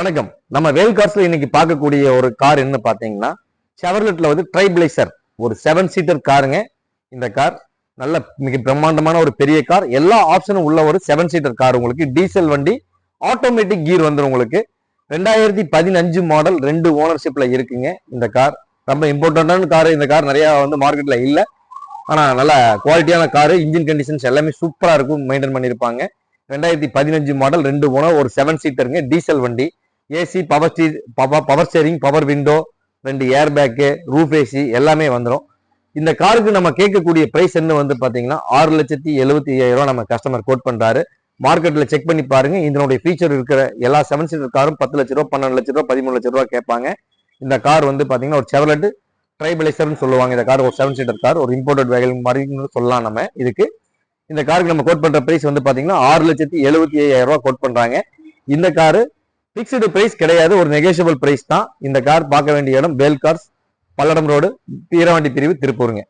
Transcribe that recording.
வணக்கம். நம்ம வேல் கார்ஸ்ல இன்னைக்கு பார்க்கக்கூடிய ஒரு கார் என்ன பாத்தீங்கன்னா செவர்லெட்ல வந்து ட்ரைபிளைசர் ஒரு 7 சீட்டர் காருங்க. இந்த கார் நல்ல மிக பிரம்மாண்டமான ஒரு பெரிய கார். எல்லா ஆப்ஷனும் உள்ள ஒரு 7 சீட்டர் கார். உங்களுக்கு டீசல் வண்டி, ஆட்டோமேட்டிக் கீர் வந்துடும். உங்களுக்கு 2015 மாடல், 2 ஓனர்ஷிப்ல இருக்குங்க. இந்த கார் ரொம்ப இம்பார்ட்டன்டான கார். இந்த கார் நிறைய வந்து மார்க்கெட்ல இல்ல, ஆனா நல்ல குவாலிட்டியான காரு. இன்ஜின் கண்டிஷன்ஸ் எல்லாமே சூப்பரா இருக்கும், மெயின்டைன் பண்ணிருப்பாங்க. 2015 மாடல், 2 ஓனர், ஒரு 7 சீட்டருங்க, டீசல் வண்டி. AC, power steering, power window, 2 air bag, roof AC எல்லாமே வந்துடும். இந்த காருக்கு நம்ம கேட்கக்கூடிய பிரைஸ் என்ன வந்து பாத்தீங்கன்னா 6,75,000 நம்ம கஸ்டமர் கோட் பண்றாரு. மார்க்கெட்ல செக் பண்ணி பாருங்க. இதனுடைய ஃபீச்சர் இருக்கிற எல்லா 7 சீட்டர் காரும் 10 லட்ச ரூபா, 12 லட்ச ரூபா, 13 லட்ச ரூபா கேட்பாங்க. இந்த கார் வந்து பாத்தீங்கன்னா ஒரு செவர்லெட் ட்ரைபிளைசர்னு சொல்லுவாங்க. இந்த கார் ஒரு 7 சீட்டர் கார், ஒரு இம்போர்ட்டட் வெஹிக்கிள் மாதிரி சொல்லலாம் நம்ம இதுக்கு. இந்த காருக்கு நம்ம கோட் பண்ற பிரைஸ் வந்து பாத்தீங்கன்னா 6,75,000 கோட் பண்றாங்க. இந்த காரு பிக்ஸ்டு பிரைஸ் கிடையாது, ஒரு நெகோஷியபிள் பிரைஸ் தான். இந்த கார் பார்க்க வேண்டிய இடம் வேல் கார்ஸ், பல்லடம் ரோடு, வீரவாண்டி பிரிவு, திருப்பூருங்க.